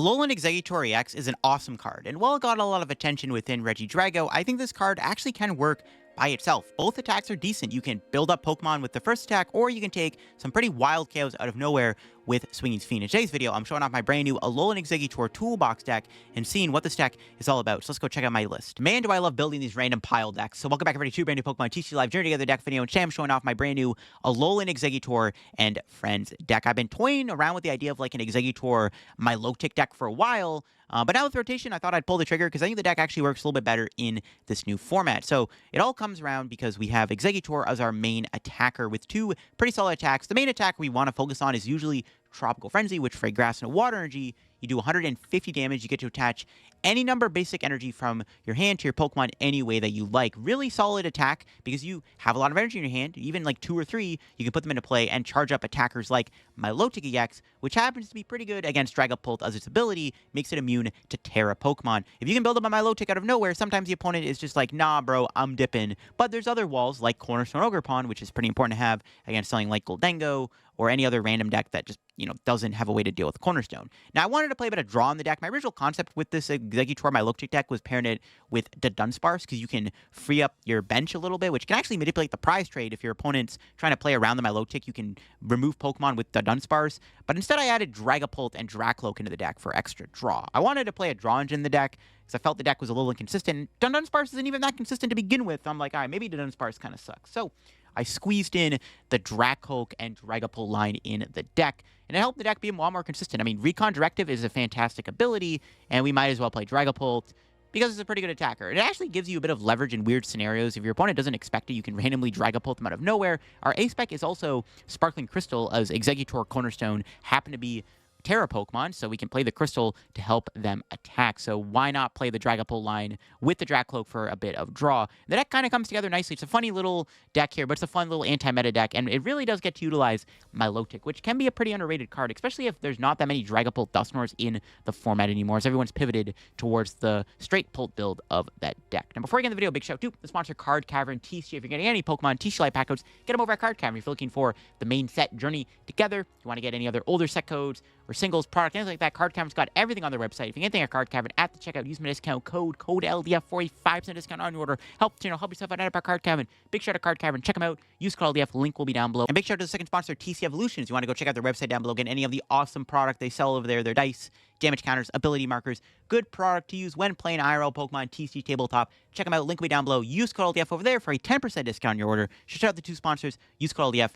Alolan Exeggutor EX is an awesome card, and while it got a lot of attention within Regidrago, I think this card actually can work by itself. Both attacks are decent. You can build up Pokemon with the first attack, or you can take some pretty wild KOs out of nowhere with Swinging Fiend. In today's video, I'm showing off my brand new Alolan Exeggutor toolbox deck and seeing what this deck is all about. So let's go check out my list. Man, do I love building these random pile decks. So welcome back everybody to a brand new Pokemon TCG Live Journey Together deck video, and today I'm showing off my brand new Alolan Exeggutor and Friends deck. I've been toying around with the idea of like an Exeggutor Milotic deck for a while, but now with rotation, I thought I'd pull the trigger because I think the deck actually works a little bit better in this new format. So it all comes around because we have Exeggutor as our main attacker with two pretty solid attacks. The main attack we want to focus on is usually Tropical Frenzy, which for a grass and a water energy, you do 150 damage. You get to attach any number of basic energy from your hand to your Pokemon any way that you like. Really solid attack because you have a lot of energy in your hand. Even like 2 or 3, you can put them into play and charge up attackers like Milotic EX, which happens to be pretty good against Dragapult as its ability makes it immune to Terra Pokemon. If you can build up a Milotic out of nowhere, sometimes the opponent is just like, nah, bro, I'm dipping. But there's other walls like Cornerstone Ogre Pond, which is pretty important to have against something like Goldengo or any other random deck that just, doesn't have a way to deal with Cornerstone. Now, I wanted to play a bit of draw in the deck. My original concept with this Exeggutor Milotic deck was pairing it with the Dunsparce because you can free up your bench a little bit, which can actually manipulate the prize trade. If your opponent's trying to play around the Milotic, you can remove Pokemon with the Dunsparce. But instead, I added Dragapult and Dracloak into the deck for extra draw. I wanted to play a draw engine in the deck because I felt the deck was a little inconsistent. Dunsparce isn't even that consistent to begin with. I'm like, all right, maybe the Dunsparce kind of sucks. So I squeezed in the Dracloak and Dragapult line in the deck, and it helped the deck be a lot more consistent. I mean, Recon Directive is a fantastic ability, and we might as well play Dragapult because it's a pretty good attacker. It actually gives you a bit of leverage in weird scenarios. If your opponent doesn't expect it, you can randomly Dragapult them out of nowhere. Our A-Spec is also Sparkling Crystal, as Exeggutor Cornerstone happen to be Terra Pokemon, so we can play the Crystal to help them attack. So why not play the Dragapult line with the Dracloak for a bit of draw? The deck kind of comes together nicely. It's a funny little deck here, but it's a fun little anti-meta deck, and it really does get to utilize Milotic, which can be a pretty underrated card, especially if there's not that many Dragapult Dusknoirs in the format anymore, as everyone's pivoted towards the straight Pult build of that deck. Now, before we get into the video, big shout out to the sponsor, Card Cavern TCG. If you're getting any Pokemon TCG Live pack codes, get them over at Card Cavern. If you're looking for the main set Journey Together, if you want to get any other older set codes or singles, product, anything like that, Card Cavern's got everything on their website. If you get anything at Card Cavern at the checkout, use my discount code LDF, 45% discount on your order. Help yourself out at Card Cavern. Big shout out to Card Cavern. Check them out. Use code LDF. Link will be down below. And big shout out to the second sponsor, TC Evolution. If you want to go check out their website down below, get any of the awesome product they sell over there. Their dice, damage counters, ability markers. Good product to use when playing IRL Pokemon TCG Tabletop. Check them out. Link will be down below. Use code LDF over there for a 10% discount on your order. Shout out the two sponsors. Use code LDF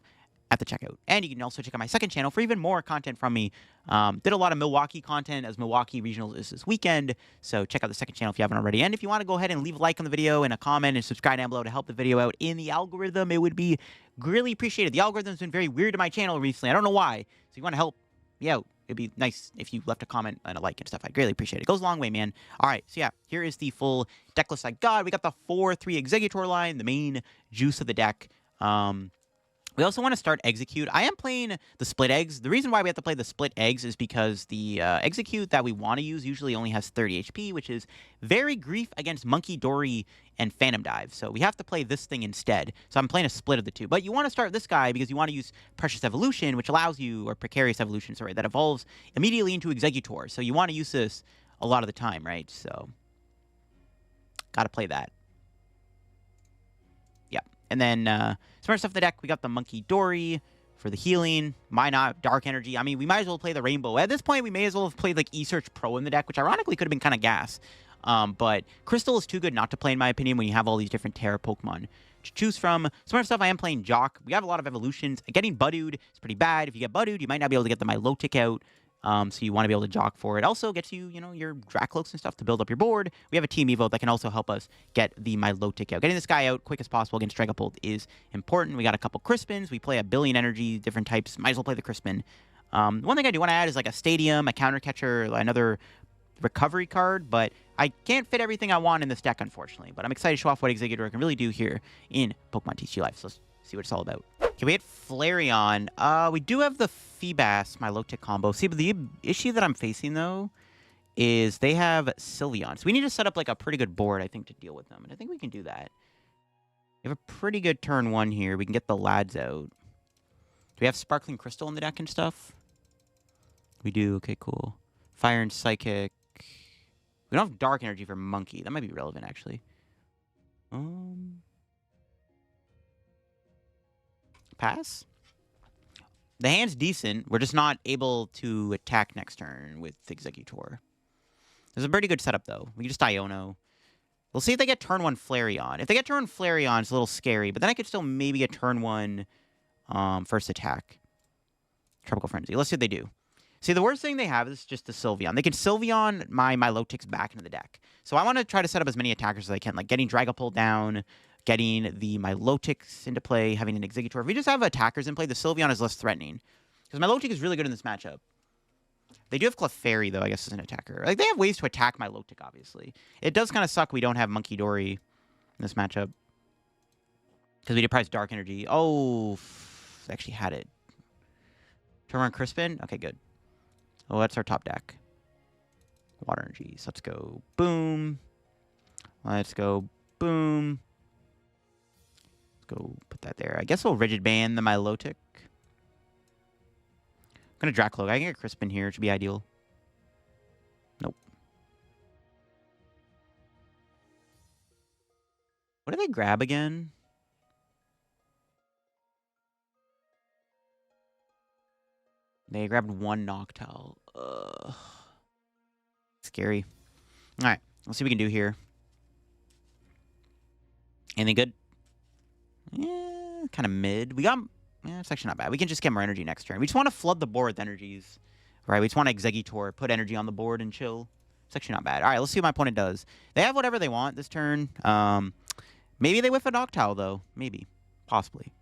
at the checkout. And you can also check out my second channel for even more content from me. Did a lot of Milwaukee content as Milwaukee Regionals is this weekend, so check out the second channel if you haven't already. And if you want to go ahead and leave a like on the video and a comment and subscribe down below to help the video out in the algorithm, it would be greatly appreciated. The algorithm's been very weird to my channel recently. I don't know why. So if you want to help me out, it'd be nice if you left a comment and a like and stuff. I'd greatly appreciate it. It goes a long way, man. All right, so yeah, here is the full deck list I got. We got the 4-3 Exeggutor line, the main juice of the deck. We also want to start Execute. I am playing the Split Eggs. The reason why we have to play the Split Eggs is because the Execute that we want to use usually only has 30 HP, which is very grief against Monkey Dory and Phantom Dive. So we have to play this thing instead. So I'm playing a split of the two. But you want to start this guy because you want to use Precious Evolution, which allows you, or Precarious Evolution, sorry, that evolves immediately into Exeggutor. So you want to use this a lot of the time, right? So got to play that. And then some other stuff in the deck, we got the Monkey Dory for the healing. Why not Dark Energy? I mean, we might as well play the Rainbow. At this point, we may as well have played like E-Search Pro in the deck, which ironically could have been kind of gas. But Crystal is too good not to play, in my opinion, when you have all these different Terra Pokemon to choose from. Some other stuff, I am playing Jock. We have a lot of evolutions. Getting Budooed is pretty bad. If you get Budooed, you might not be able to get the Milotic out. So you want to be able to Jock for it. Also gets you, your Dracloaks and stuff to build up your board. We have a Team Evo that can also help us get the Milotic out. Getting this guy out quick as possible against Dragapult is important. We got a couple Crispins. We play a billion energy, different types. Might as well play the Crispin. One thing I do want to add is like a Stadium, a Counter Catcher, another recovery card, but I can't fit everything I want in this deck, unfortunately. But I'm excited to show off what Exeggutor can really do here in Pokemon TCG Live. So let's see what it's all about. Okay, we had Flareon. We do have the Feebas Milotic combo. See, but the issue that I'm facing, though, is they have Sylveon. So we need to set up, like, a pretty good board, I think, to deal with them. And I think we can do that. We have a pretty good turn 1 here. We can get the lads out. Do we have Sparkling Crystal in the deck and stuff? We do. Okay, cool. Fire and Psychic. We don't have Dark Energy for Monkey. That might be relevant, actually. Pass? The hand's decent. We're just not able to attack next turn with Exeggutor. There's a pretty good setup, though. We can just Iono. We'll see if they get turn 1 Flareon. If they get turn 1 Flareon, it's a little scary, but then I could still maybe get turn 1 first attack. Tropical Frenzy. Let's see what they do. See, the worst thing they have is just the Sylveon. They can Sylveon my Milotics back into the deck. So I want to try to set up as many attackers as I can, like getting Dragapult down, getting the Milotics into play, having an Exeggutor. If we just have attackers in play, the Sylveon is less threatening. Because Milotic is really good in this matchup. They do have Clefairy, though, I guess, as an attacker. Like, they have ways to attack Milotic, obviously. It does kind of suck we don't have Monkey Dory in this matchup. Because we did prize Dark Energy. Oh, they actually had it. Turn on Crispin? Okay, good. Oh, that's our top deck. Water Energy. So let's go boom. Let's go boom. Let's go put that there. I guess we'll Rigid Band the Milotic. I'm going to Dracloak. I can get Crispin here. It should be ideal. Nope. What did they grab again? They grabbed 1 Noctowl. Ugh. Scary. All right. Let's see what we can do here. Anything good? Yeah, kind of mid. We got... Yeah, it's actually not bad. We can just get more energy next turn. We just want to flood the board with energies. Right? We just want to Exeggutor, put energy on the board and chill. It's actually not bad. All right, let's see what my opponent does. They have whatever they want this turn. Maybe they whiff a Noctowl, though. Maybe. Possibly.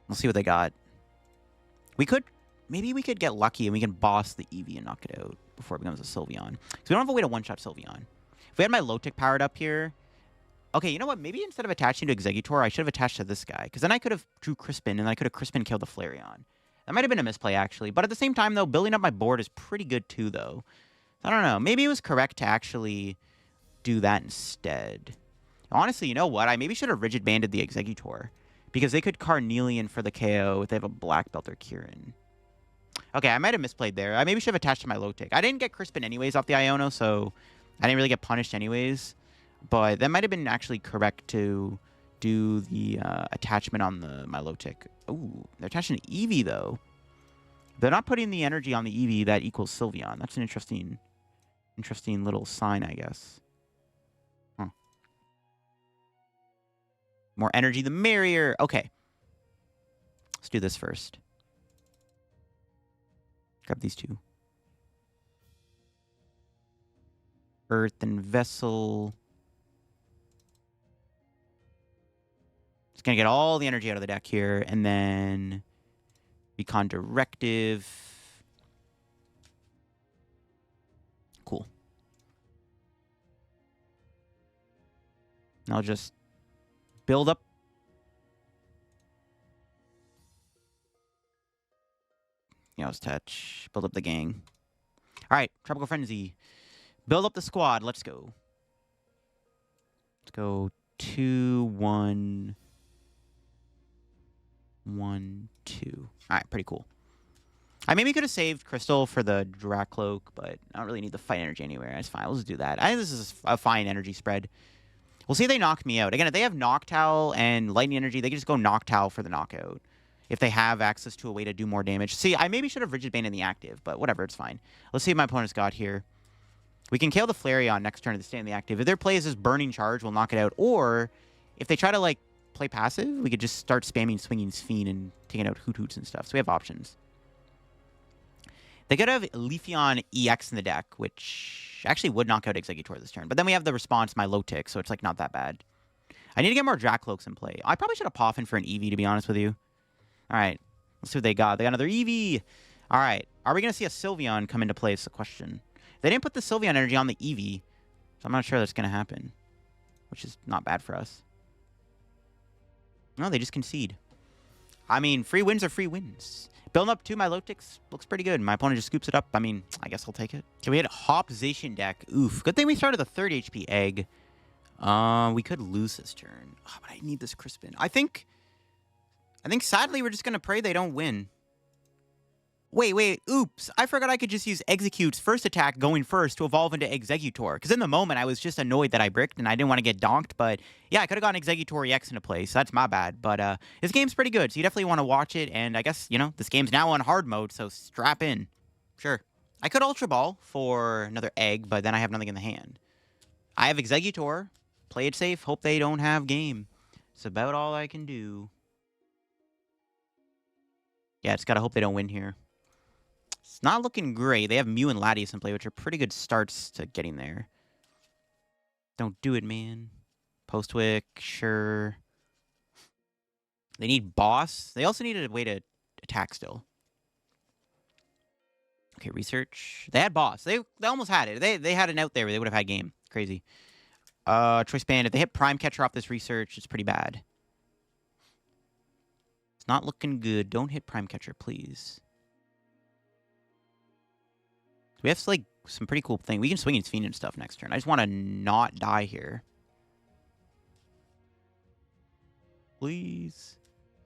We'll see what they got. We could... Maybe we could get lucky and we can boss the Eevee and knock it out before it becomes a Sylveon. So we don't have a way to one-shot Sylveon. If we had my Milotic powered up here... Okay, you know what? Maybe instead of attaching to Exeggutor, I should have attached to this guy. Because then I could have drew Crispin, and I could have Crispin killed the Flareon. That might have been a misplay, actually. But at the same time, though, building up my board is pretty good, too, though. I don't know. Maybe it was correct to actually do that instead. Honestly, you know what? I maybe should have Rigid Banded the Exeggutor. Because they could Carnelian for the KO if they have a Black Belt or Kieran. Okay, I might have misplayed there. I maybe should have attached to my Milotic. I didn't get Crispin anyways off the Iono, so I didn't really get punished anyways. But that might have been actually correct to do the attachment on the Milotic. Ooh, they're attaching to Eevee, though. They're not putting the energy on the Eevee that equals Sylveon. That's an interesting little sign, I guess. Huh. More energy, the merrier. Okay. Let's do this first. Grab these two. Earth and Vessel. Just going to get all the energy out of the deck here. And then Recon Directive. Cool. And I'll just build up. Let's touch. Build up the gang. All right, Tropical Frenzy. Build up the squad. Let's go. Let's go 2, 1, 1, 2. All right, pretty cool. I maybe could have saved Crystal for the Dracloak, but I don't really need the fight energy anywhere. That's fine. We'll just do that. I think this is a fine energy spread. We'll see if they knock me out. Again, if they have Noctowl and Lightning Energy, they can just go Noctowl for the knockout. If they have access to a way to do more damage. See, I maybe should have Rigid Band in the active, but whatever, it's fine. Let's see what my opponent's got here. We can kill the Flareon next turn to stay in the active. If their play is this Burning Charge, we'll knock it out. Or, if they try to, like, play passive, we could just start spamming Swinging Sphene and taking out Hoot-Hoots and stuff. So we have options. They could have Leafeon EX in the deck, which actually would knock out Exeggutor this turn. But then we have the response Milotic, so it's, like, not that bad. I need to get more Dracloaks in play. I probably should have Poffin for an Eevee, to be honest with you. All right, let's see what they got. They got another Eevee. All right, are we going to see a Sylveon come into play is the question. They didn't put the Sylveon energy on the Eevee, so I'm not sure that's going to happen, which is not bad for us. No, they just concede. I mean, free wins are free wins. Building up 2 Milotics looks pretty good. My opponent just scoops it up. I mean, I guess I'll take it. Okay, we had a Hopzation deck. Oof. Good thing we started the 3rd HP egg. We could lose this turn. Oh, but I need this Crispin. I think sadly we're just going to pray they don't win. Wait, oops. I forgot I could just use Execute's first attack going first to evolve into Exeggutor. Because in the moment, I was just annoyed that I bricked and I didn't want to get donked. But yeah, I could have gotten Exeggutor EX into play, so that's my bad. But this game's pretty good, so you definitely want to watch it. And I guess, you know, this game's now on hard mode, so strap in. Sure. I could Ultra Ball for another egg, but then I have nothing in the hand. I have Exeggutor. Play it safe. Hope they don't have game. It's about all I can do. Yeah, just gotta hope they don't win here. It's not looking great. They have Mew and Latias in play, which are pretty good starts to getting there. Don't do it, man. Postwick, sure. They need Boss. They also need a way to attack still. Okay, research. They had Boss. They almost had it. They had it out there where they would have had game. Crazy. Choice Band. If they hit Prime Catcher off this research, it's pretty bad. It's not looking good. Don't hit Prime Catcher, please. We have like some pretty cool thing. We can swing and fiend and stuff next turn. I just want to not die here. Please.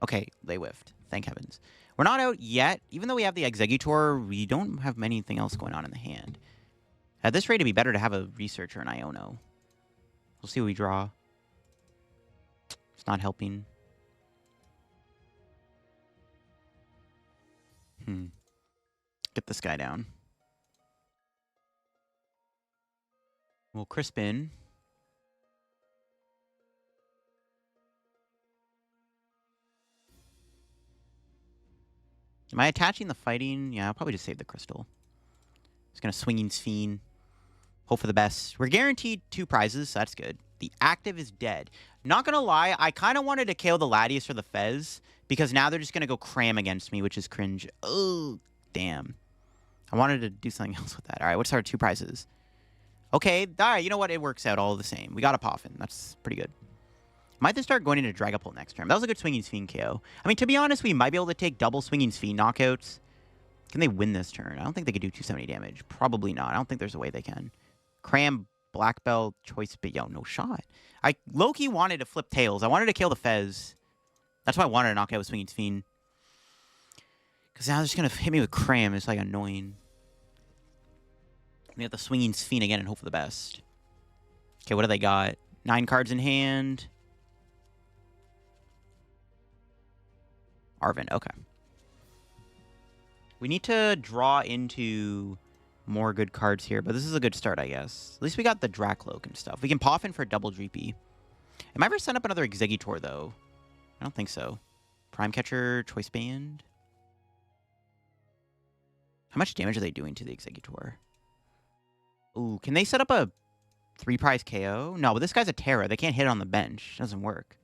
Okay, they whiffed. Thank heavens. We're not out yet. Even though we have the Exeggutor, we don't have anything else going on in the hand. At this rate, it'd be better to have a Research or an Iono. We'll see what we draw. It's not helping. Get this guy down. We'll crisp in. Am I attaching the fighting? Yeah, I'll probably just save the crystal. Just gonna swinging fiend. Hope for the best. We're guaranteed 2 prizes, so that's good. The active is dead. Not gonna lie, I kind of wanted to KO the Latias or the Fez, because now they're just gonna go cram against me, which is cringe. Oh, damn. I wanted to do something else with that. All right, what's our 2 prizes? Okay, all right, you know what? It works out all the same. We got a Poffin. That's pretty good. Might just start going into Dragapult next turn. That was a good Swinging Fiend KO. I mean, to be honest, we might be able to take double Swinging Fiend knockouts. Can they win this turn? I don't think they could do 270 damage. Probably not. I don't think there's a way they can. Cram, Black Belt, Choice Bait. Yo, no shot. I low-key wanted to flip tails. I wanted to kill the Fez. That's why I wanted to knock out with Swinging Fiend. Because now they're just going to hit me with Cram. It's like annoying. We have the Swinging Fiend again and hope for the best. Okay, what do they got? 9 cards in hand. Arven, okay. We need to draw into more good cards here, but this is a good start, I guess. At least we got the Dracloak and stuff. We can Poffin for a double Dreepy. Am I ever set up another Exeggutor, though? I don't think so. Prime Catcher, Choice Band. How much damage are they doing to the Exeggutor? Ooh, can they set up a 3-prize KO? No, but this guy's a Terra. They can't hit it on the bench. It doesn't work.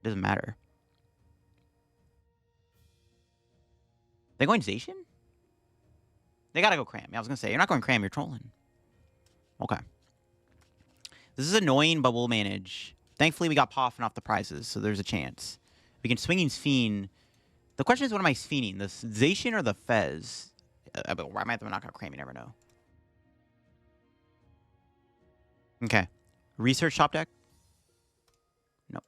It doesn't matter. They going Zacian? They gotta go Cram. Yeah, I was gonna say, you're not going Cram, you're trolling. Okay. This is annoying, but we'll manage. Thankfully, we got Poffin off the prizes, so there's a chance. We can Swinging Fiend. The question is, what am I fiending? The Zacian or the Fez? Why am I not gonna Cram? You never know. Okay. Research top deck? Nope.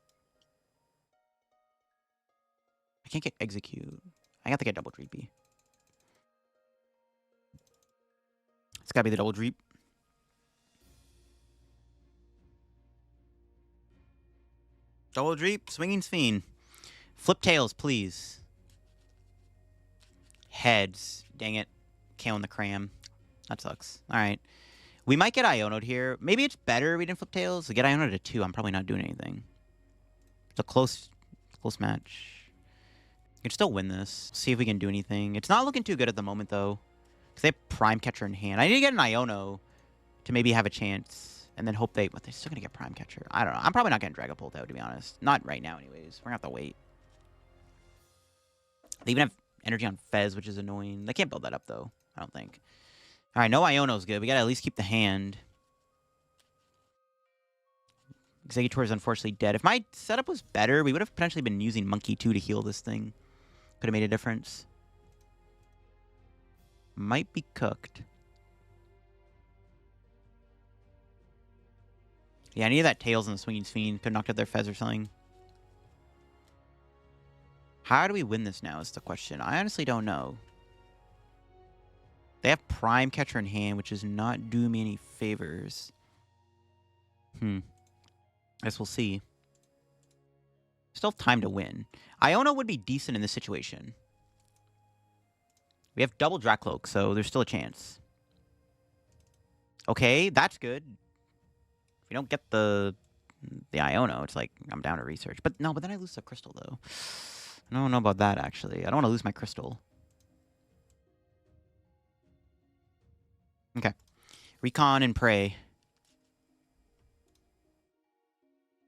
I can't get Execute. I have to get double Dreepy. It's gotta be the double Dreep. Double Dreep, Swinging Fiend. Flip tails, please. Heads. Dang it. Killing the Cram. That sucks. Alright. We might get Iono'd here. Maybe it's better we didn't flip tails. To get Iono'd at 2, I'm probably not doing anything. It's a close match. We can still win this. See if we can do anything. It's not looking too good at the moment, though. Because they have Prime Catcher in hand. I need to get an Iono to maybe have a chance. And then hope they... But they're still going to get Prime Catcher. I don't know. I'm probably not getting Dragapult out, to be honest. Not right now, anyways. We're going to have to wait. They even have energy on Fez, which is annoying. They can't build that up, though. I don't think. All right, no Iono's good. We got to at least keep the hand. Exeggutor is unfortunately dead. If my setup was better, we would have potentially been using Monkey 2 to heal this thing. Could have made a difference. Might be cooked. Yeah, I needed that Tails and the Swinging Fiend. Could have knocked out their Fez or something. How do we win this now is the question. I honestly don't know. They have Prime Catcher in hand, which does not do me any favors. Guess we'll see. Still have time to win. Iono would be decent in this situation. We have double Dracloak, so there's still a chance. Okay, that's good. If we don't get the Iono, it's like I'm down to research. But no, but then I lose the crystal, though. I don't know about that, actually. I don't want to lose my crystal. Okay. Recon and Prey.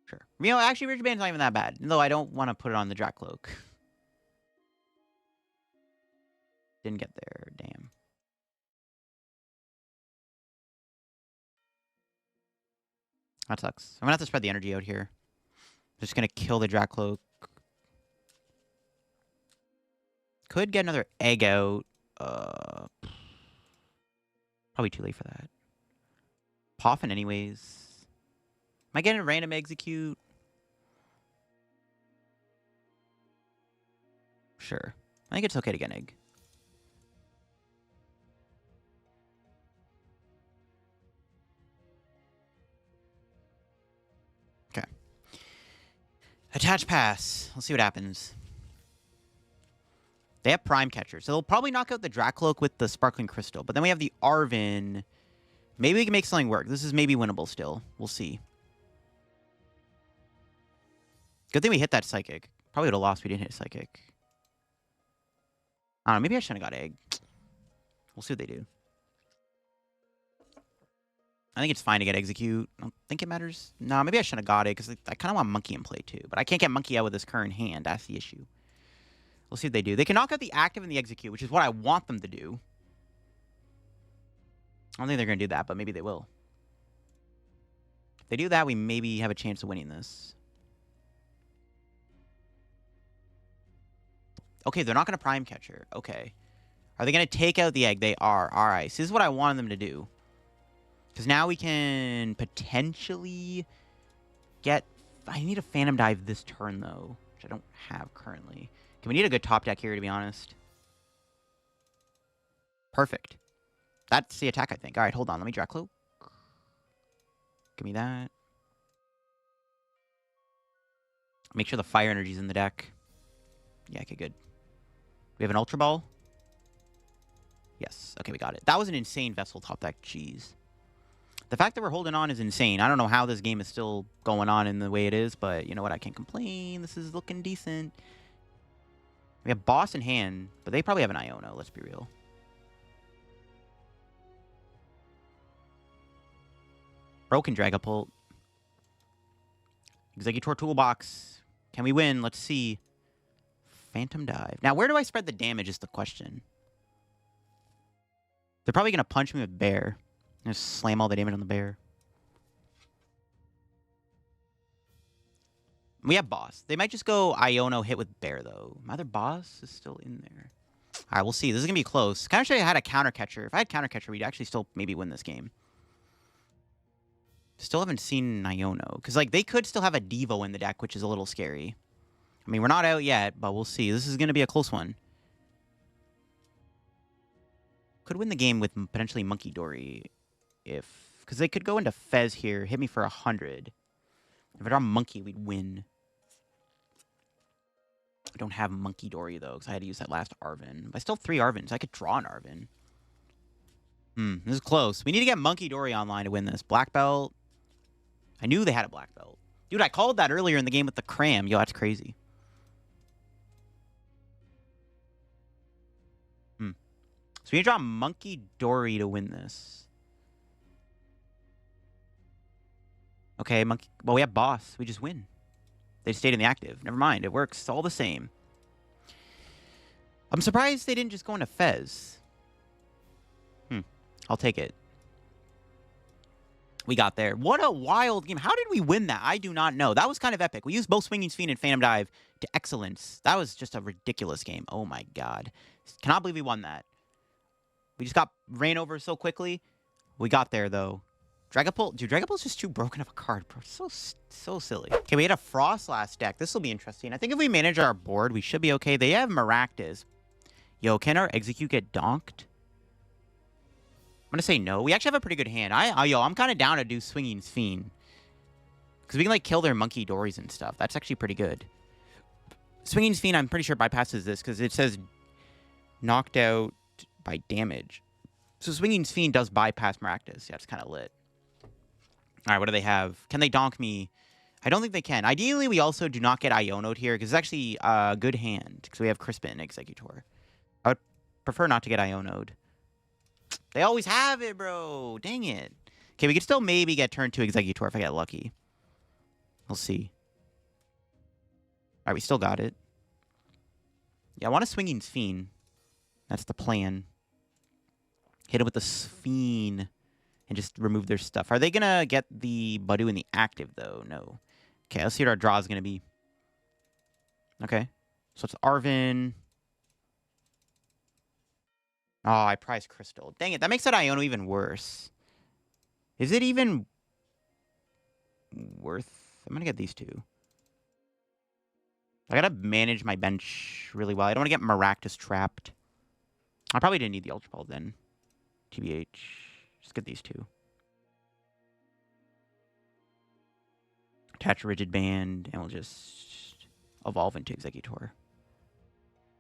Sure. You know, actually, Rigid Band's not even that bad. Though I don't want to put it on the Dracloak. Didn't get there. Damn. That sucks. I'm going to have to spread the energy out here. Just going to kill the Dracloak. Could get another egg out. Probably too late for that. Poffin anyways. Am I getting a random execute? Sure. I think it's okay to get an egg. Okay. Attach pass. Let's see what happens. They have Prime Catcher, so they'll probably knock out the Dracloak with the Sparkling Crystal. But then we have the Arven. Maybe we can make something work. This is maybe winnable still. We'll see. Good thing we hit that Psychic. Probably would have lost if we didn't hit Psychic. I don't know. Maybe I shouldn't have got Egg. We'll see what they do. I think it's fine to get Execute. I don't think it matters. No, maybe I shouldn't have got it because I kind of want Monkey in play too. But I can't get Monkey out with this current hand. That's the issue. We'll see what they do. They can knock out the active and the execute, which is what I want them to do. I don't think they're going to do that, but maybe they will. If they do that, we maybe have a chance of winning this. Okay, they're not going to Prime Catcher. Okay. Are they going to take out the egg? They are. All right. So this is what I wanted them to do. Because now we can potentially get... I need a Phantom Dive this turn, though, which I don't have currently. Okay, we need a good top deck here, to be honest. Perfect. That's the attack, I think. All right, hold on. Let me Dracloak. Give me that. Make sure the fire energy's in the deck. Yeah, okay, good. We have an Ultra Ball? Yes. Okay, we got it. That was an insane Vessel top deck. Jeez. The fact that we're holding on is insane. I don't know how this game is still going on in the way it is, but you know what? I can't complain. This is looking decent. We have Boss in hand, but they probably have an Iono, let's be real. Broken Dragapult. Exeggutor toolbox. Can we win? Let's see. Phantom Dive. Now, where do I spread the damage is the question. They're probably going to punch me with Bear. Just slam all the damage on the Bear. We have Boss. They might just go Iono hit with Bear, though. My other Boss is still in there. All right, we'll see. This is going to be close. Kind of wish I had a Counter Catcher. If I had Counter Catcher, we'd actually still maybe win this game. Still haven't seen Iono. Because, like, they could still have a Devo in the deck, which is a little scary. I mean, we're not out yet, but we'll see. This is going to be a close one. Could win the game with potentially Monkey Dory. Because they could go into Fez here, hit me for 100. If I draw Monkey, we'd win. I don't have Monkey Dory, though, because I had to use that last Arven. But I still have 3 Arvens. I could draw an Arven. This is close. We need to get Monkey Dory online to win this. Black Belt. I knew they had a Black Belt. Dude, I called that earlier in the game with the Cram. Yo, that's crazy. So we need to draw Monkey Dory to win this. Okay, Monkey. Well, we have Boss. We just win. They stayed in the active. Never mind. It works all the same. I'm surprised they didn't just go into Fez. I'll take it. We got there. What a wild game. How did we win that? I do not know. That was kind of epic. We used both Swinging Fiend and Phantom Dive to excellence. That was just a ridiculous game. Oh my god. Cannot believe we won that. We just got ran over so quickly. We got there, though. Dragapult. Dude, Dragapult's just too broken of a card, bro. So silly. Okay, we had a Froslass deck. This will be interesting. I think if we manage our board, we should be okay. They have Maractus. Yo, can our Execute get donked? going to say no. We actually have a pretty good hand. I'm kind of down to do Swinging Fiend. Because we can, like, kill their Monkey Dories and stuff. That's actually pretty good. Swinging Fiend, I'm pretty sure bypasses this because it says knocked out by damage. So Swinging Fiend does bypass Maractus. Yeah, it's kind of lit. All right, what do they have? Can they donk me? I don't think they can. Ideally, we also do not get Iono'd here because it's actually a good hand because we have Crispin Exeggutor. I would prefer not to get Iono'd. They always have it, bro. Dang it. Okay, we could still maybe get turned to Exeggutor if I get lucky. We'll see. All right, we still got it. Yeah, I want a Swinging Fiend. That's the plan. Hit it with the Fiend and just remove their stuff. Are they going to get the Budew in the active, though? No. Okay, let's see what our draw is going to be. Okay. So it's Arven. Oh, I prized Crystal. Dang it, that makes that Iono even worse. Is it even worth... I'm going to get these two. I gotta manage my bench really well. I don't want to get Maractus trapped. I probably didn't need the Ultra Ball then. TBH. Just get these two. Attach a Rigid Band, and we'll just evolve into Exeggutor.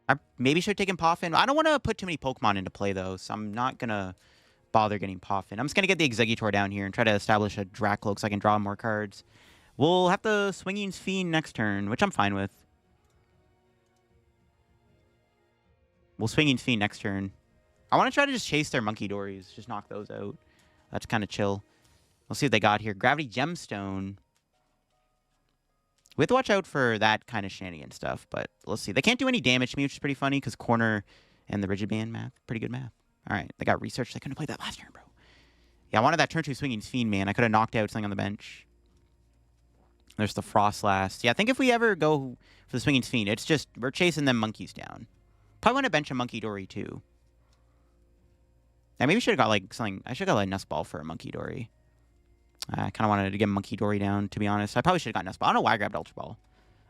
I maybe should have taken Poffin. I don't want to put too many Pokemon into play, though, so I'm not going to bother getting Poffin. I'm just going to get the Exeggutor down here and try to establish a Dracloak so I can draw more cards. We'll have the Swinging Fiend next turn, which I'm fine with. We'll Swinging Fiend next turn. I want to try to just chase their Monkey Dories. Just knock those out. That's kind of chill. We'll see what they got here. Gravity Gemstone. We have to watch out for that kind of shenanigan stuff, but let's see. They can't do any damage to me, which is pretty funny, because corner and the Rigid Band math. Pretty good math. All right, they got research. They couldn't have played that last turn, bro. Yeah, I wanted that turn 2 Swinging Fiend, man. I could have knocked out something on the bench. There's the Froslass. Yeah, I think if we ever go for the Swinging Fiend, it's just, we're chasing them monkeys down. Probably want to bench a Monkey Dory, too. Yeah, maybe we should have got, like, something. I should have got, like, Nest Ball for a Monkey Dory. I kind of wanted to get Monkey Dory down, to be honest. I probably should have got Nest Ball. I don't know why I grabbed Ultra Ball.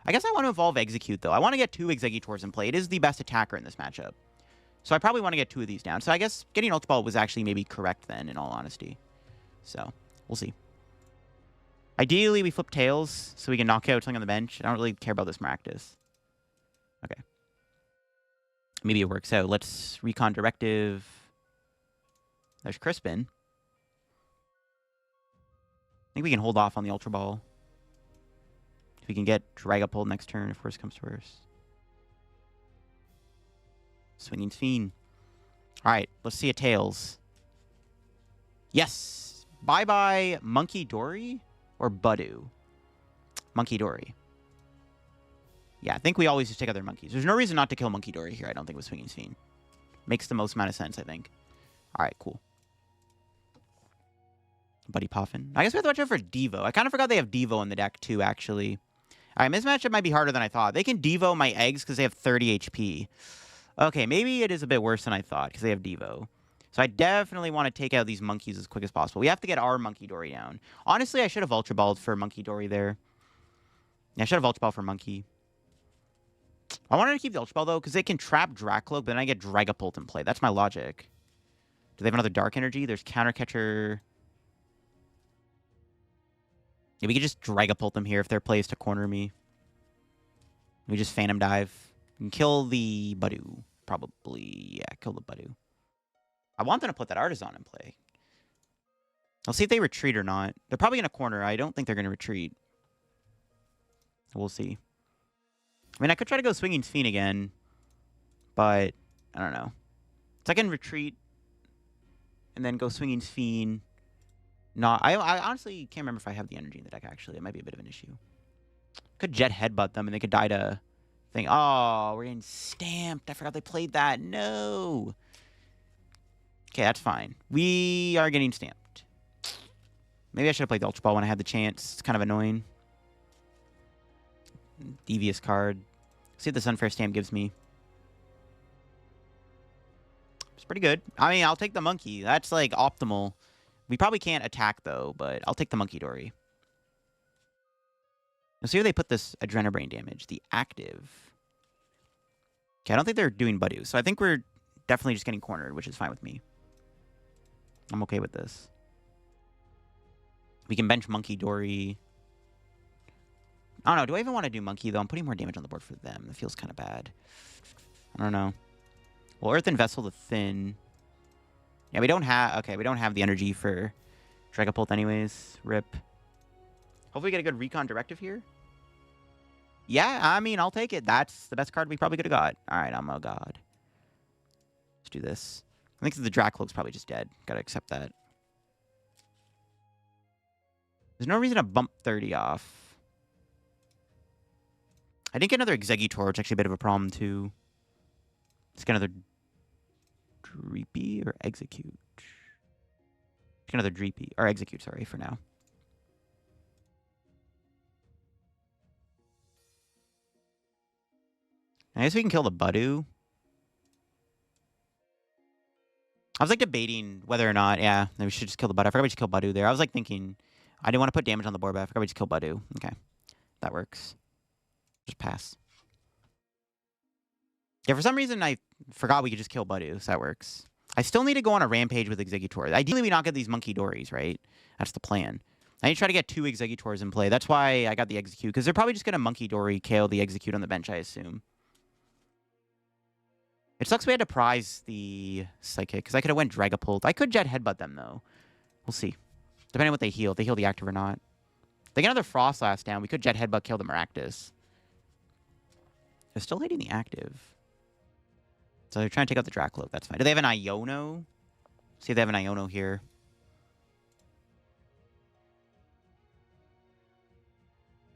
I guess I want to evolve Execute, though. I want to get 2 Exeggutors in play. It is the best attacker in this matchup. So I probably want to get 2 of these down. So I guess getting Ultra Ball was actually maybe correct then, in all honesty. So, we'll see. Ideally, we flip Tails so we can knock out something on the bench. I don't really care about this Maractus. Okay. Maybe it works out. Let's Recon Directive. There's Crispin. I think we can hold off on the Ultra Ball. If we can get Dragapult next turn, if worst comes to worst. Swinging Fiend. Alright, let's see a Tails. Yes! Bye-bye Monkey Dory or Budew? Monkey Dory. Yeah, I think we always just take out their monkeys. There's no reason not to kill Monkey Dory here, I don't think, with Swinging Fiend. Makes the most amount of sense, I think. Alright, cool. Buddy Poffin. I guess we have to watch out for Devo. I kind of forgot they have Devo in the deck, too, actually. Alright, this matchup might be harder than I thought. They can Devo my eggs because they have 30 HP. Okay, maybe it is a bit worse than I thought because they have Devo. So I definitely want to take out these monkeys as quick as possible. We have to get our Monkey Dory down. Honestly, I should have Ultra Balled for Monkey Dory there. Yeah, I should have Ultra Ball for Monkey. I wanted to keep the Ultra Ball, though, because they can trap Dracloak, but then I get Dragapult in play. That's my logic. Do they have another Dark Energy? There's Counter Catcher. Yeah, we could just Dragapult them here if they're plays to corner me. We just Phantom Dive. And kill the Budew. Probably. Yeah, kill the Budew. I want them to put that Artisan in play. I'll see if they retreat or not. They're probably going to corner. I don't think they're going to retreat. We'll see. I mean, I could try to go Swinging Fiend again, but I don't know. So I can retreat and then go Swinging Fiend. I honestly can't remember if I have the energy in the deck, actually. It might be a bit of an issue. Could Jet Headbutt them and they could die to thing. Oh, we're getting stamped. I forgot they played that. No. Okay, that's fine. We are getting stamped. Maybe I should have played the Ultra Ball when I had the chance. It's kind of annoying. Devious card. See what this unfair stamp gives me. It's pretty good. I mean, I'll take the monkey. That's like optimal. We probably can't attack though, but I'll take the Monkey Dory. Let's see where they put this Adrenabrain damage. The active. Okay, I don't think they're doing Budew, so I think we're definitely just getting cornered, which is fine with me. I'm okay with this. We can bench Monkey Dory. I don't know. Do I even want to do Monkey, though? I'm putting more damage on the board for them. That feels kind of bad. I don't know. Well, Earthen Vessel to Thin. Yeah, we don't have... Okay, we don't have the energy for Dragapult anyways. Rip. Hopefully we get a good Recon Directive here. Yeah, I mean, I'll take it. That's the best card we probably could have got. All right, I'm a god. Let's do this. I think the Dracloak's probably just dead. Gotta accept that. There's no reason to bump 30 off. I didn't get another Exeggutor, which is actually a bit of a problem, too. Let's get another Dreepy or Execute. Let's get another Dreepy. Or Execute, sorry, for now. I guess we can kill the Budu. I was like debating whether or not, yeah, we should just kill the Budu. I forgot we just killed Budu there. I was like thinking, I didn't want to put damage on the board, but I forgot we just killed Budu. Okay, that works. Just pass. Yeah, for some reason I forgot we could just kill Budu, so that works. I still need to go on a rampage with Exeggutor. Ideally, we not get these Monkey Dories, right? That's the plan. I need to try to get 2 Exeggutors in play. That's why I got the Execute, because they're probably just going to Monkey Dory KO the Execute on the bench, I assume. It sucks we had to prize the Psychic, because I could have went Dragapult. I could Jet Headbutt them, though. We'll see. Depending on what they heal. If they heal the active or not. If they get another Froslass down, we could Jet Headbutt kill the Maractus. They're still hitting the active. So they're trying to take out the Dracloak. That's fine. Do they have an Iono? See if they have an Iono here.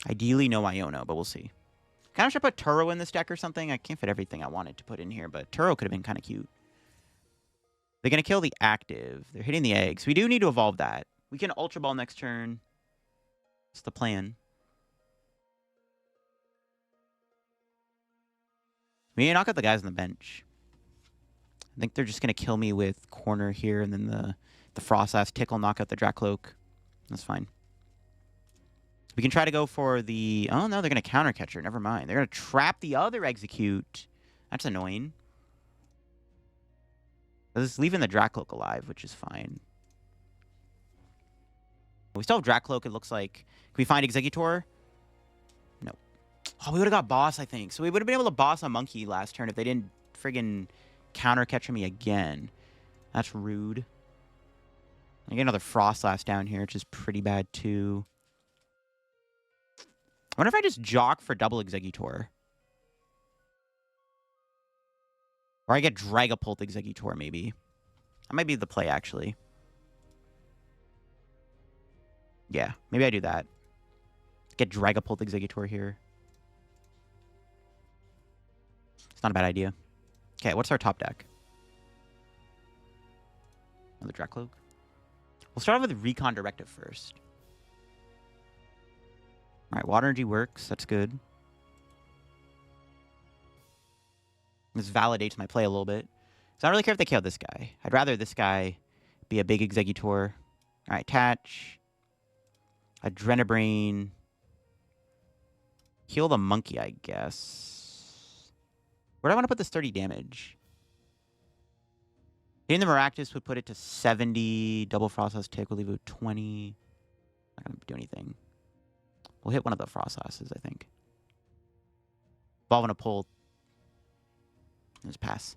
Ideally, no Iono, but we'll see. Kind of should put Turo in this deck or something. I can't fit everything I wanted to put in here, but Turo could have been kind of cute. They're going to kill the active. They're hitting the eggs. We do need to evolve that. We can Ultra Ball next turn. That's the plan. We need to knock out the guys on the bench. I think they're just going to kill me with Corner here, and then the Froslass Tickle knock out the Dracloak. That's fine. We can try to go for the... Oh, no, they're going to Counter Catcher. Never mind. They're going to trap the other Execute. That's annoying. This is leaving the Dracloak alive, which is fine. We still have Dracloak, it looks like. Can we find Exeggutor? No. Oh, we would have got Boss, I think. So we would have been able to Boss a Monkey last turn if they didn't friggin' Counter Catcher me again. That's rude. I get another Froslass down here, which is pretty bad, too. I wonder if I just Jock for double Exeggutor. Or I get Dragapult Exeggutor, maybe. That might be the play, actually. Yeah, maybe I do that. Get Dragapult Exeggutor here. It's not a bad idea. Okay, what's our top deck? Another Dracloak. We'll start off with Recon Directive first. Alright, Water Energy works. That's good. This validates my play a little bit. So I don't really care if they kill this guy. I'd rather this guy be a big Exeggutor. Alright, Attach. Adrenabrain. Heal the Monkey, I guess. Where do I want to put this 30 damage? Hitting the Maractus would put it to 70. Double Froslass Tick will leave it with 20. Not going to do anything. We'll hit one of the Froslasses, I think. Evolving a Pull. Just pass.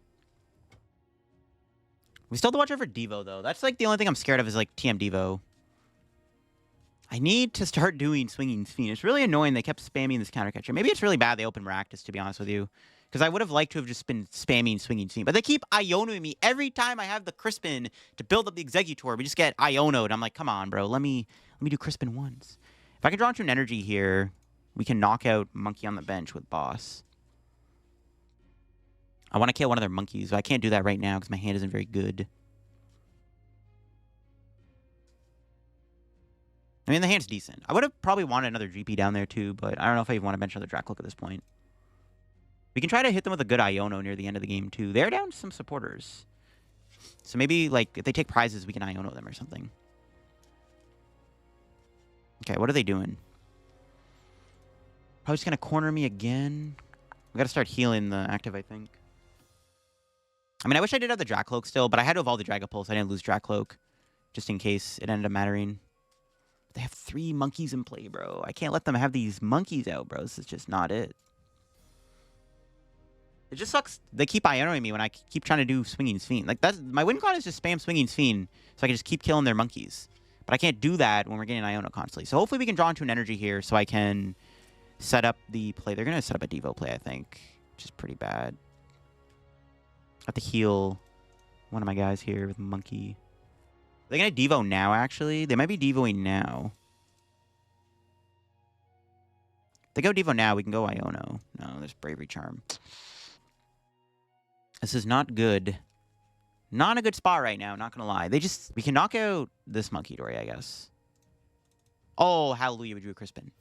We still have to watch out for Devo, though. That's like the only thing I'm scared of is like TM Devo. I need to start doing Swinging Fiend. It's really annoying they kept spamming this Counter Catcher. Maybe it's really bad they opened Maractus, to be honest with you. Because I would have liked to have just been spamming Swinging Fiend. But they keep Ionoing me. Every time I have the Crispin to build up the Exeggutor, we just get Ionoed. I'm like, come on, bro. Let me do Crispin once. If I can draw into an energy here, we can knock out Monkey on the bench with Boss. I want to kill one of their monkeys, but I can't do that right now because my hand isn't very good. I mean, the hand's decent. I would have probably wanted another GP down there too, but I don't know if I even want to bench another Dracloak at this point. We can try to hit them with a good Iono near the end of the game too. They're down some supporters. So maybe, like, if they take prizes, we can Iono them or something. Okay, what are they doing? Probably just going to corner me again. We got to start healing the active, I think. I mean, I wish I did have the Dracloak still, but I had to evolve the Dragapult, so I didn't lose Dracloak. just in case it ended up mattering. They have 3 monkeys in play, bro. I can't let them have these monkeys out, bro. This is just not it. It just sucks. They keep Ionoing me when I keep trying to do Swinging Fiend. Like, that's my win con is just spam Swinging Fiend, so I can just keep killing their monkeys. But I can't do that when we're getting Iono constantly. So hopefully we can draw into an energy here so I can set up the play. They're going to set up a Devo play, I think, which is pretty bad. I have to heal one of my guys here with Monkey. Are they going to Devo now, actually? They might be Devoing now. If they go Devo now, we can go Iono. No, there's Bravery Charm. This is not good. Not a good spot right now, not going to lie. We can knock out this Monkey Dory, I guess. Oh, hallelujah, we drew a Crispin.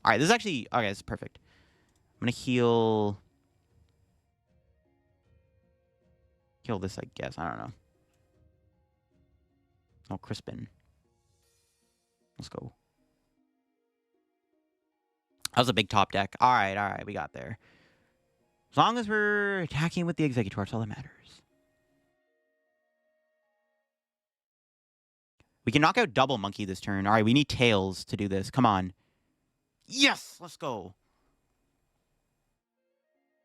All right, this is actually... Okay, this is perfect. I'm going to heal... Heal this, I guess. I don't know. Oh, Crispin. Let's go. That was a big top deck. All right, we got there. As long as we're attacking with the Exeggutor, that's all that matters. We can knock out double Monkey this turn. All right, we need Tails to do this. Come on. Yes! Let's go.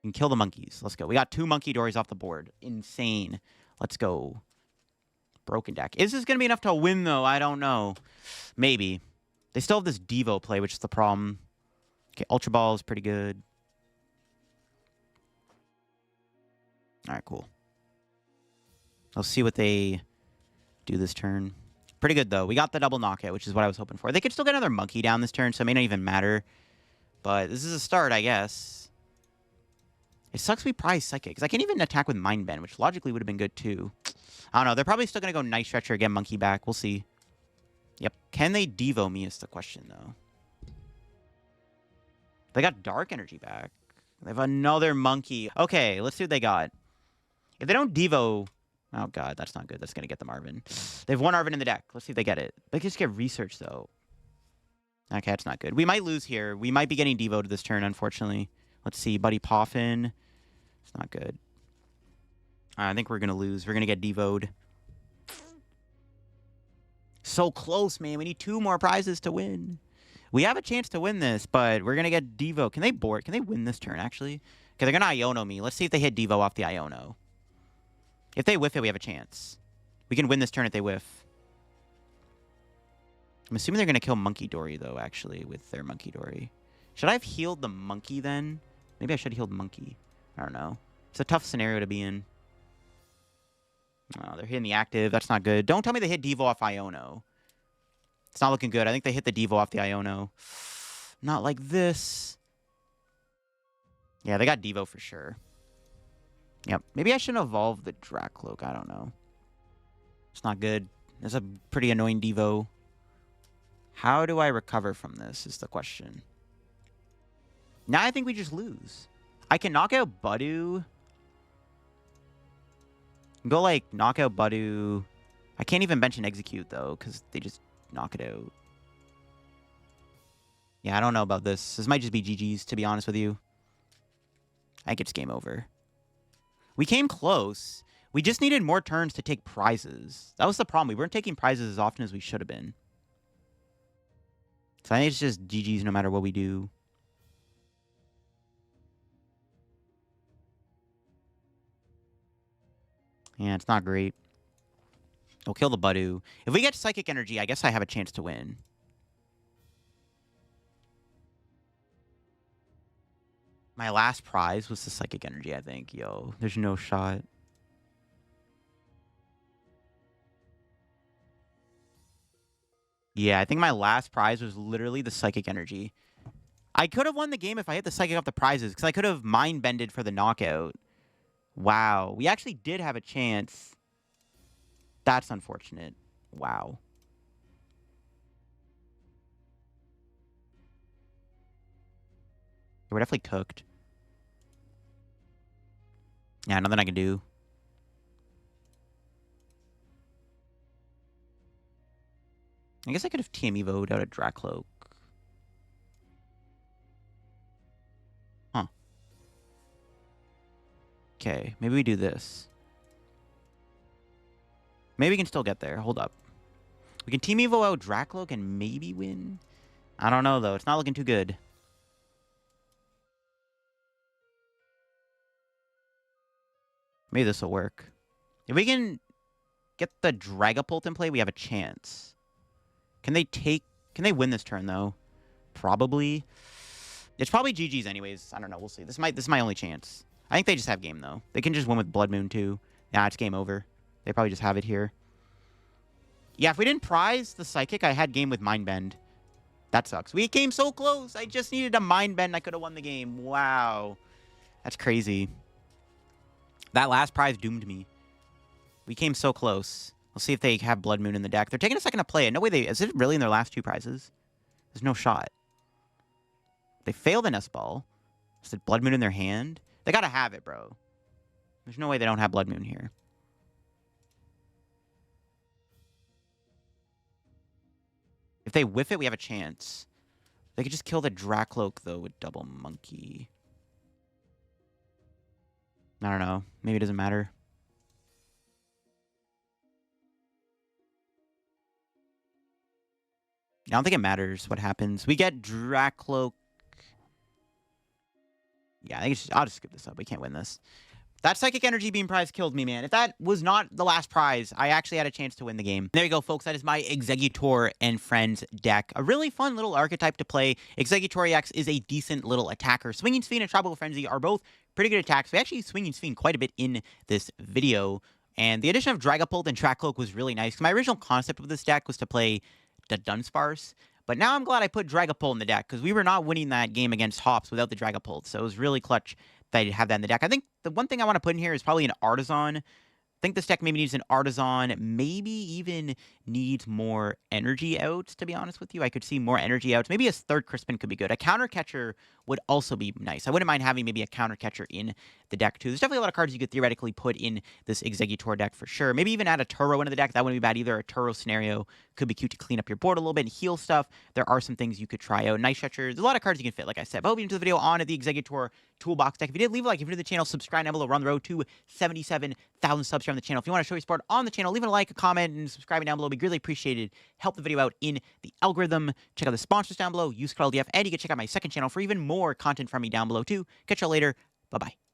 We can kill the monkeys. Let's go. We got 2 Monkey Dories off the board. Insane. Let's go. Broken deck. Is this going to be enough to win, though? I don't know. Maybe. They still have this Devo play, which is the problem. Okay, Ultra Ball is pretty good. All right, cool. Let's see what they do this turn. Pretty good, though. We got the double knockout, which is what I was hoping for. They could still get another Monkey down this turn, so it may not even matter. But this is a start, I guess. It sucks we prize Psychic, because I can't even attack with Mind Bend, which logically would have been good, too. I don't know. They're probably still going to go Night Stretcher, get Monkey back. We'll see. Yep. Can they Devo me is the question, though. They got Dark Energy back. They have another Monkey. Okay, let's see what they got. If they don't Devo... Oh, God, that's not good. That's going to get them Arvin. They have 1 Arvin in the deck. Let's see if they get it. They just get Research, though. Okay, that's not good. We might lose here. We might be getting Devoed this turn, unfortunately. Let's see. Buddy Poffin. It's not good. I think we're going to lose. We're going to get Devoed. So close, man. We need 2 more prizes to win. We have a chance to win this, but we're going to get Devo. Can they board? Can they win this turn, actually? Okay, they're going to Iono me. Let's see if they hit Devo off the Iono. If they whiff it, we have a chance. We can win this turn if they whiff. I'm assuming they're going to kill Monkey Dory, though, actually, with their Monkey Dory. Should I have healed the Monkey, then? Maybe I should have healed Monkey. I don't know. It's a tough scenario to be in. Oh, they're hitting the active. That's not good. Don't tell me they hit Devo off Iono. It's not looking good. I think they hit the Devo off the Iono. Not like this. Yeah, they got Devo for sure. Yep. Maybe I shouldn't evolve the Dracloak. I don't know. It's not good. It's a pretty annoying Devo. How do I recover from this is the question. Now I think we just lose. I can knock out Budu. Go, like, knock out Budu. I can't even bench and execute, though, because they just knock it out. Yeah, I don't know about this. This might just be GG's, to be honest with you. I think it's game over. We came close. We just needed more turns to take prizes. That was the problem. We weren't taking prizes as often as we should have been. So I think it's just GG's no matter what we do. Yeah, it's not great. We'll kill the Budu. If we get Psychic Energy, I guess I have a chance to win. My last prize was the Psychic Energy, I think. Yo, there's no shot. Yeah, I think my last prize was literally the Psychic Energy. I could have won the game if I hit the Psychic off the prizes, because I could have Mind Bended for the knockout. Wow. We actually did have a chance. That's unfortunate. Wow. We're definitely cooked. Yeah, nothing I can do. I guess I could have TM Evo'd out a Dracloak. Huh. Okay, maybe we do this. Maybe we can still get there. Hold up. We can Team Evo out Dracloak and maybe win. I don't know, though. It's not looking too good. Maybe this will work. If we can get the Dragapult in play, we have a chance. Can they win this turn, though? Probably. It's probably GG's anyways. I don't know. We'll see. This is my only chance. I think they just have game, though. They can just win with Blood Moon, too. Yeah, it's game over. They probably just have it here. Yeah, if we didn't prize the Psychic, I had game with Mind Bend. That sucks. We came so close. I just needed a Mind Bend. I could have won the game. Wow. That's crazy. That last prize doomed me. We came so close. We'll see if they have Blood Moon in the deck. They're taking a second to play it. No way is it really in their last 2 prizes? There's no shot. They failed the Nest Ball. Is it Blood Moon in their hand? They gotta have it, bro. There's no way they don't have Blood Moon here. If they whiff it, we have a chance. They could just kill the Dracloak, though, with Double Monkey. I don't know. Maybe it doesn't matter. I don't think it matters what happens. We get Dracloak. Yeah, I'll just skip this up. We can't win this. That Psychic Energy Beam prize killed me, man. If that was not the last prize, I actually had a chance to win the game. There you go, folks. That is my Exeggutor and Friends deck. A really fun little archetype to play. Exeggutor EX is a decent little attacker. Swinging Sphere and Tropical Frenzy are both pretty good attacks. We actually Swinging Sphere quite a bit in this video. And the addition of Dragapult and Dracloak was really nice. My original concept of this deck was to play the Dunsparce. But now I'm glad I put Dragapult in the deck, because we were not winning that game against Hops without the Dragapult. So it was really clutch that I have that in the deck. I think the one thing I want to put in here is probably an Artisan. I think this deck maybe needs an Artisan, maybe even needs more energy outs, to be honest with you. I could see more energy outs. Maybe a third Crispin could be good. A counter catcher would also be nice. I wouldn't mind having maybe a counter catcher in the deck, too. There's definitely a lot of cards you could theoretically put in this Exeggutor deck for sure. Maybe even add a Turo into the deck. That wouldn't be bad either. A Turo scenario could be cute to clean up your board a little bit and heal stuff. There are some things you could try out. Night Stretcher. There's a lot of cards you can fit, like I said. But I hope you enjoyed the video on the Exeggutor toolbox deck. If you did, leave a like. If you're new to the channel, subscribe down below. We're on the road to 77,000 subs here on the channel. If you want to show your support on the channel, leave a like, a comment, and subscribing down below. It'd be greatly appreciated. Help the video out in the algorithm. Check out the sponsors down below. Use code LDF, and you can check out my second channel for even more content from me down below too. Catch y'all later. Bye-bye.